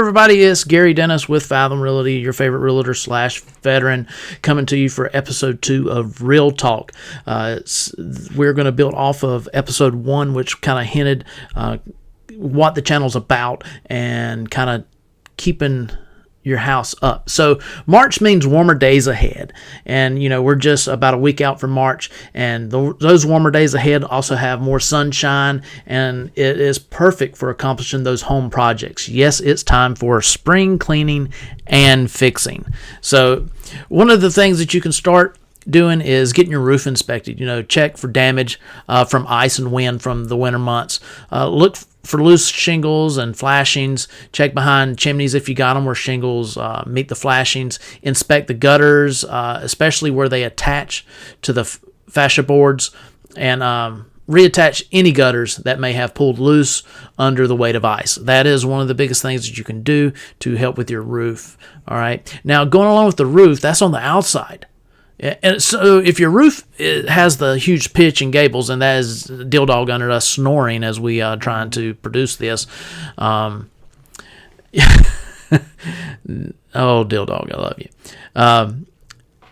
everybody? It's Gary Dennis with Fathom Realty, your favorite realtor / veteran, coming to you for episode 2 of Real Talk. We're going to build off of episode 1, which kind of hinted what the channel's about and kind of keeping your house up. So March means warmer days ahead, and we're just about a week out from March, and those warmer days ahead also have more sunshine, and it is perfect for accomplishing those home projects. Yes, it's time for spring cleaning and fixing. So one of the things that you can start doing is getting your roof inspected. Check for damage from ice and wind from the winter months. Look for loose shingles and flashings. Check behind chimneys if you got them where shingles meet the flashings. Inspect the gutters, especially where they attach to the fascia boards, and reattach any gutters that may have pulled loose under the weight of ice. That is one of the biggest things that you can do to help with your roof. All right. Now, going along with the roof, that's on the outside. And so if your roof has the huge pitch and gables, and that is Dill Dog under us snoring as we trying to produce this. Oh, Dill Dog, I love you.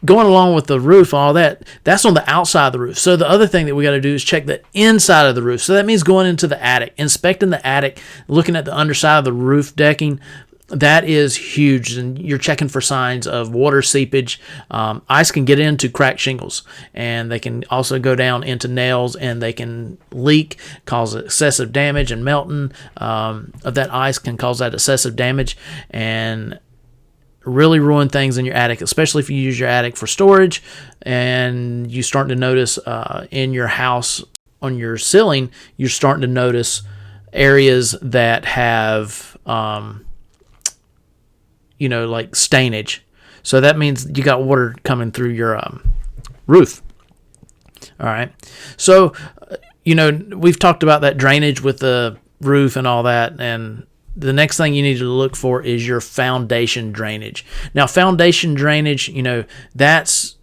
Going along with the roof, all that's on the outside of the roof. So the other thing that we got to do is check the inside of the roof. So that means going into the attic, inspecting the attic, looking at the underside of the roof decking. That is huge, and you're checking for signs of water seepage. Ice can get into cracked shingles, and they can also go down into nails, and they can leak, cause excessive damage, and melting of that ice can cause that excessive damage and really ruin things in your attic, especially if you use your attic for storage and you're starting to notice in your house on your ceiling, you're starting to notice areas that have like stainage. So that means you got water coming through your roof. All right. So, we've talked about that drainage with the roof and all that. And the next thing you need to look for is your foundation drainage. Now, foundation drainage, that's,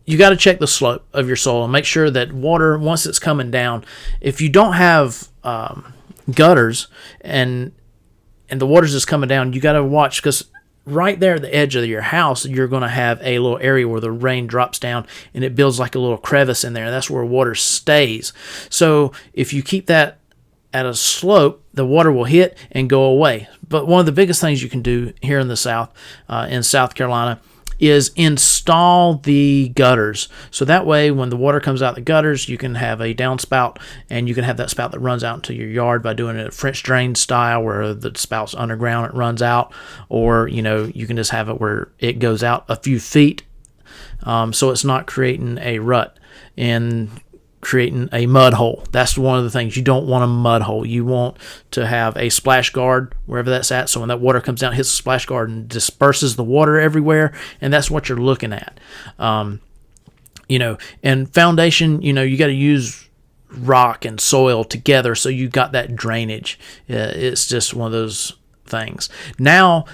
you got to check the slope of your soil and make sure that water, once it's coming down, if you don't have gutters and the water's just coming down, you got to watch, because right there at the edge of your house, you're going to have a little area where the rain drops down and it builds like a little crevice in there. That's where water stays. So if you keep that at a slope, the water will hit and go away. But one of the biggest things you can do here in the South, in South Carolina, is install the gutters. So that way, when the water comes out the gutters, you can have a downspout, and you can have that spout that runs out into your yard by doing it French drain style, where the spout's underground, it runs out, or you can just have it where it goes out a few feet, so it's not creating a rut and creating a mud hole. That's one of the things. You don't want a mud hole. You want to have a splash guard wherever that's at, so when that water comes down, it hits the splash guard and disperses the water everywhere, and that's what you're looking at. And foundation, you got to use rock and soil together, so you got that drainage. It's just one of those things. Now,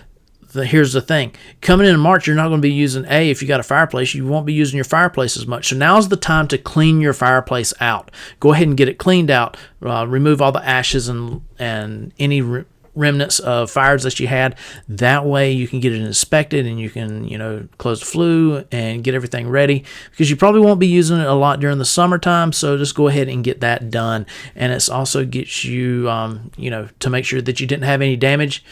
here's the thing. Coming in March, you're not going to be using, if you got a fireplace, you won't be using your fireplace as much. So now's the time to clean your fireplace out. Go ahead and get it cleaned out. Remove all the ashes and any remnants of fires that you had. That way you can get it inspected, and you can, close the flue and get everything ready, because you probably won't be using it a lot during the summertime. So just go ahead and get that done. And it's also gets you, to make sure that you didn't have any damage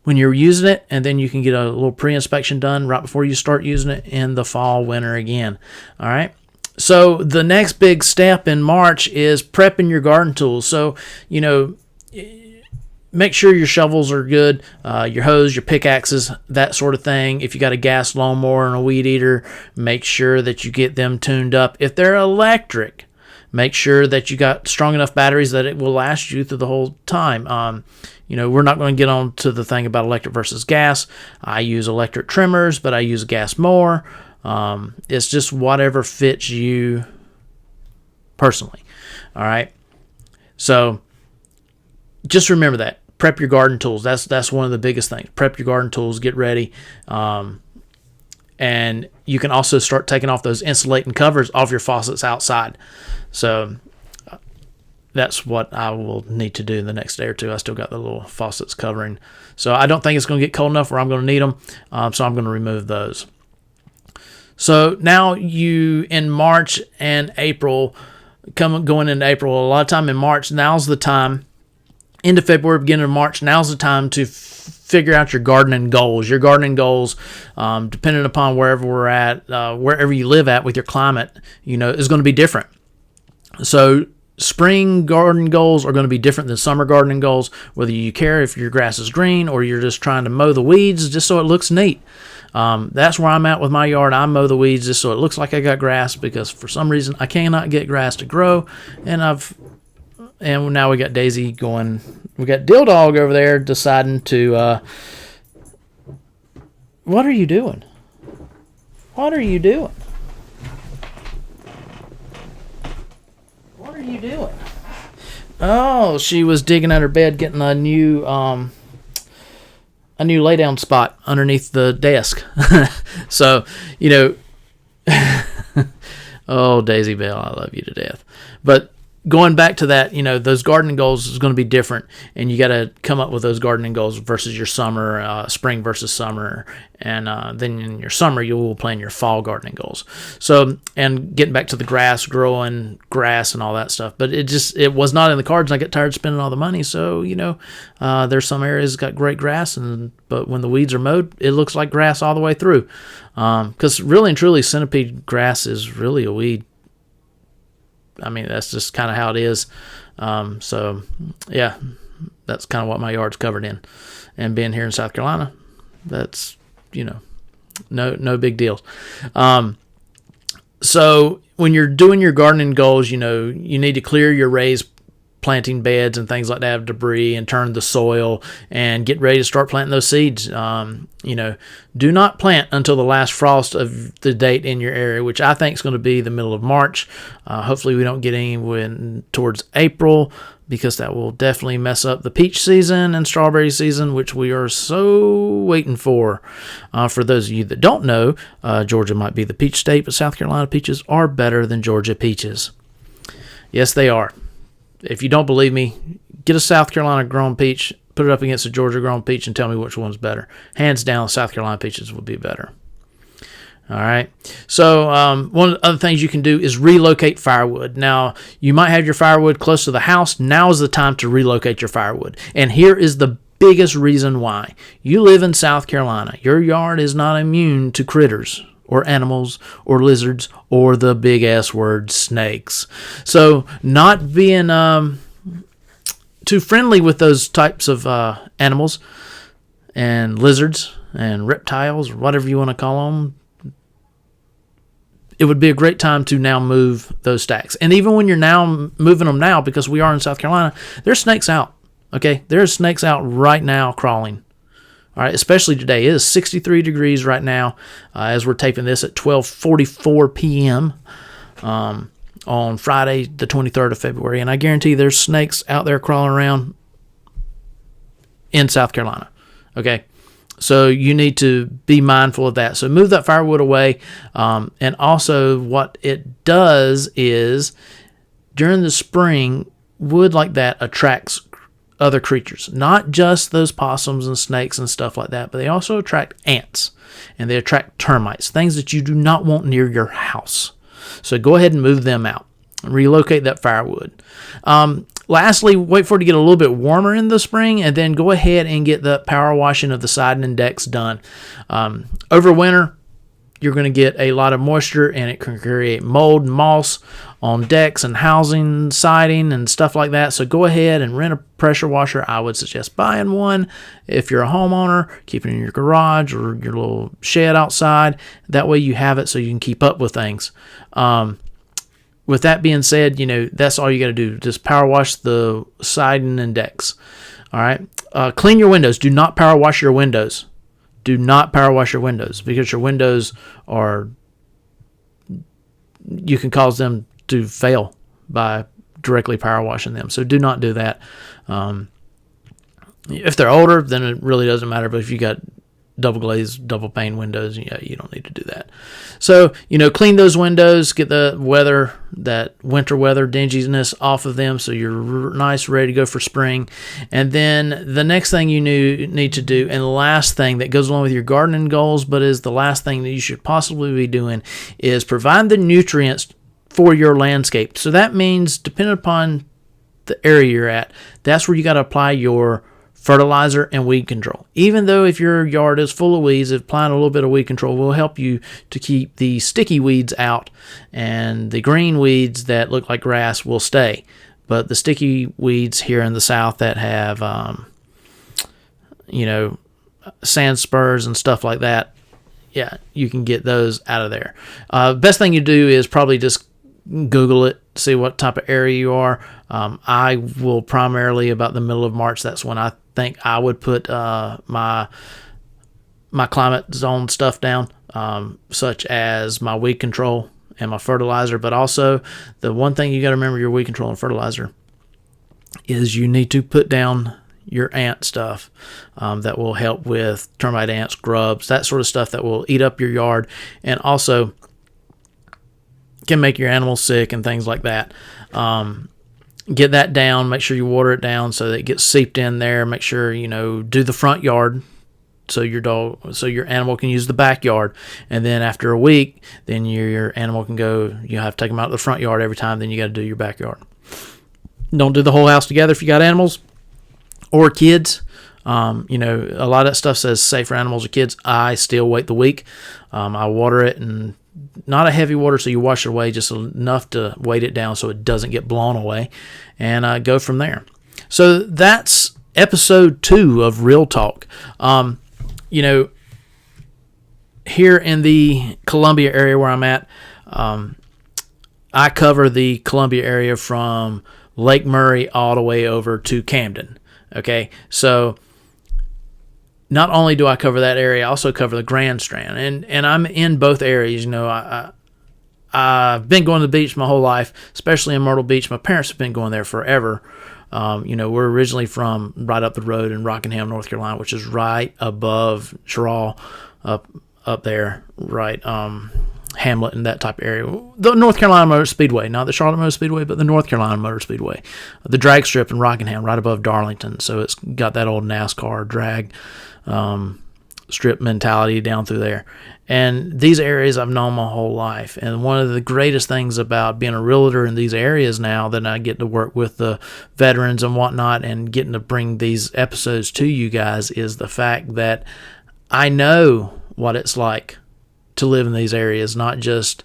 when you're using it, and then you can get a little pre-inspection done right before you start using it in the fall, winter again. All right. So the next big step in March is prepping your garden tools. So, make sure your shovels are good, your hose, your pickaxes, that sort of thing. If you got a gas lawnmower and a weed eater, make sure that you get them tuned up. If they're electric, make sure that you got strong enough batteries that it will last you through the whole time. We're not going to get on to the thing about electric versus gas. I use electric trimmers, but I use gas more. It's just whatever fits you personally. All right. So just remember that. Prep your garden tools. That's one of the biggest things. Prep your garden tools. Get ready. And you can also start taking off those insulating covers off your faucets outside. So that's what I will need to do the next day or two. I still got the little faucets covering. So I don't think it's going to get cold enough where I'm going to need them. So I'm going to remove those. So now in March and April, going into April, a lot of time in March, now's the time, into February, beginning of March, now's the time to figure out your gardening goals. Your gardening goals, depending upon wherever we're at, wherever you live at with your climate, is going to be different. So spring garden goals are going to be different than summer gardening goals, whether you care if your grass is green or you're just trying to mow the weeds just so it looks neat. That's where I'm at with my yard. I mow the weeds just so it looks like I got grass, because for some reason I cannot get grass to grow, and now we got Daisy going. We got Dill Dog over there deciding to. What are you doing? What are you doing? What are you doing? Oh, she was digging at her bed, getting a new lay down spot underneath the desk. So, oh, Daisy Bell, I love you to death. But going back to that, those gardening goals is going to be different, and you got to come up with those gardening goals versus your summer, spring versus summer, and then in your summer you will plan your fall gardening goals. So, and getting back to the growing grass and all that stuff, but it was not in the cards, and I get tired of spending all the money. So, there's some areas got great grass, but when the weeds are mowed, it looks like grass all the way through. Because really and truly, centipede grass is really a weed. I mean, that's just kind of how it is. So, yeah, that's kind of what my yard's covered in. And being here in South Carolina, that's, no big deal. So when you're doing your gardening goals, you need to clear your raised planting beds and things like that of debris, and turn the soil and get ready to start planting those seeds. Do not plant until the last frost of the date in your area, which I think is going to be the middle of March. Hopefully we don't get any towards April, because that will definitely mess up the peach season and strawberry season, which we are so waiting for. For those of you that don't know, Georgia might be the peach state, but South Carolina peaches are better than Georgia peaches. Yes, they are. If you don't believe me, get a South Carolina grown peach, put it up against a Georgia grown peach, and tell me which one's better. Hands down, South Carolina peaches would be better. All right. So one of the other things you can do is relocate firewood. Now, you might have your firewood close to the house. Now is the time to relocate your firewood. And here is the biggest reason why. You live in South Carolina. Your yard is not immune to critters, or animals, or lizards, or the big S word, snakes. So not being too friendly with those types of animals and lizards and reptiles, or whatever you want to call them, it would be a great time to now move those stacks. And even when you're now moving them now, because we are in South Carolina, there's snakes out. Okay, there's snakes out right now crawling. All right, especially today. It is 63 degrees right now as we're taping this at 12:44 p.m. On Friday, the 23rd of February. And I guarantee there's snakes out there crawling around in South Carolina. Okay, so you need to be mindful of that. So move that firewood away. And also what it does is during the spring, wood like that attracts other creatures, not just those possums and snakes and stuff like that, but they also attract ants, and they attract termites, things that you do not want near your house. So go ahead and move them out. Relocate that firewood. Lastly, wait for it to get a little bit warmer in the spring, and then go ahead and get the power washing of the siding and decks done. Over winter, you're going to get a lot of moisture, and it can create mold and moss on decks and housing, siding, and stuff like that. So go ahead and rent a pressure washer. I would suggest buying one if you're a homeowner, keep it in your garage or your little shed outside. That way you have it so you can keep up with things. With that being said, that's all you got to do. Just power wash the siding and decks. All right. Clean your windows. Do not power wash your windows. Do not power wash your windows, because your windows you can cause them to fail by directly power washing them. So do not do that. If they're older, then it really doesn't matter. But if you got double glazed, double pane windows, yeah, you don't need to do that. So, clean those windows, get the weather, that winter weather dinginess off of them so you're nice, ready to go for spring. And then the next thing you need to do, and the last thing that goes along with your gardening goals, but is the last thing that you should possibly be doing, is provide the nutrients for your landscape. So that means, depending upon the area you're at, that's where you got to apply your fertilizer and weed control. Even though if your yard is full of weeds, applying a little bit of weed control will help you to keep the sticky weeds out, and the green weeds that look like grass will stay. But the sticky weeds here in the south that have, sand spurs and stuff like that, yeah, you can get those out of there. Best thing you do is probably just Google it, see what type of area you are. I will primarily, about the middle of March, that's when I think I would put my climate zone stuff down, such as my weed control and my fertilizer. But also, the one thing you got to remember, your weed control and fertilizer, is you need to put down your ant stuff that will help with termite, ants, grubs, that sort of stuff that will eat up your yard, and also can make your animals sick and things like that. Get that down. Make sure you water it down so that it gets seeped in there. Make sure, do the front yard so your animal can use the backyard. And then after a week, then your animal can go, you have to take them out of the front yard every time. Then you got to do your backyard. Don't do the whole house together if you got animals or kids. A lot of that stuff says safe for animals or kids. I still wait the week. I water it, and not a heavy water so you wash it away, just enough to weight it down so it doesn't get blown away, and go from there. So that's episode 2 of Real Talk. Here in the Columbia area where I'm at, I cover the Columbia area from Lake Murray all the way over to Camden. Okay, so not only do I cover that area, I also cover the Grand Strand, and I'm in both areas. I've been going to the beach my whole life, especially in Myrtle Beach. My parents have been going there forever. We're originally from right up the road in Rockingham, North Carolina, which is right above Sherrill, up there, right, Hamlet and that type of area. The North Carolina Motor Speedway, not the Charlotte Motor Speedway, but the North Carolina Motor Speedway. The drag strip in Rockingham, right above Darlington. So it's got that old NASCAR drag strip mentality down through there. And these areas I've known my whole life. And one of the greatest things about being a realtor in these areas now that I get to work with the veterans and whatnot and getting to bring these episodes to you guys is the fact that I know what it's like to live in these areas, not just,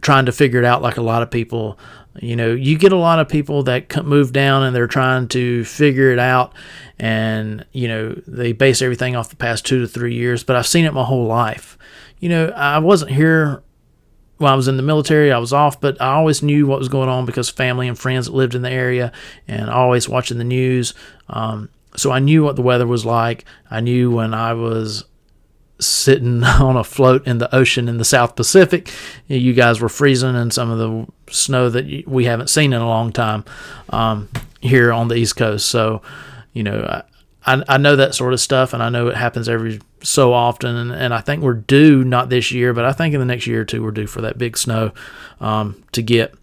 trying to figure it out like a lot of people. You get a lot of people that move down and they're trying to figure it out, and, they base everything off the past 2 to 3 years, but I've seen it my whole life. I wasn't here when I was in the military. I was off, but I always knew what was going on because family and friends that lived in the area, and always watching the news. So I knew what the weather was like. I knew when I was sitting on a float in the ocean in the South Pacific, you guys were freezing in some of the snow that we haven't seen in a long time here on the East Coast. So, I know that sort of stuff, and I know it happens every so often, and I think we're due, not this year, but I think in the next year or two we're due for that big snow to get.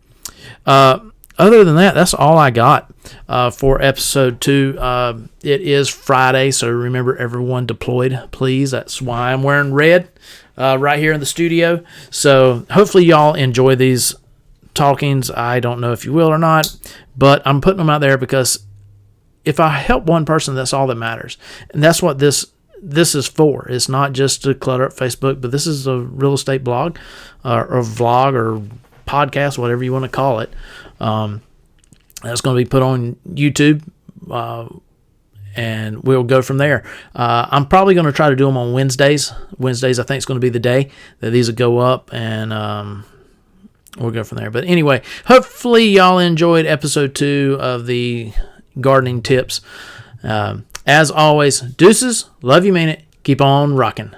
Other than that, that's all I got for episode 2. It is Friday, so remember, everyone deployed, please. That's why I'm wearing red right here in the studio. So hopefully y'all enjoy these talkings. I don't know if you will or not, but I'm putting them out there because if I help one person, that's all that matters. And that's what this is for. It's not just to clutter up Facebook, but this is a real estate blog or vlog or podcast, whatever you want to call it. That's going to be put on YouTube, and we'll go from there. I'm probably going to try to do them on Wednesdays. Wednesdays, I think, is going to be the day that these will go up, and we'll go from there. But anyway, hopefully y'all enjoyed episode 2 of the gardening tips. As always, deuces, love you, mean it, keep on rocking.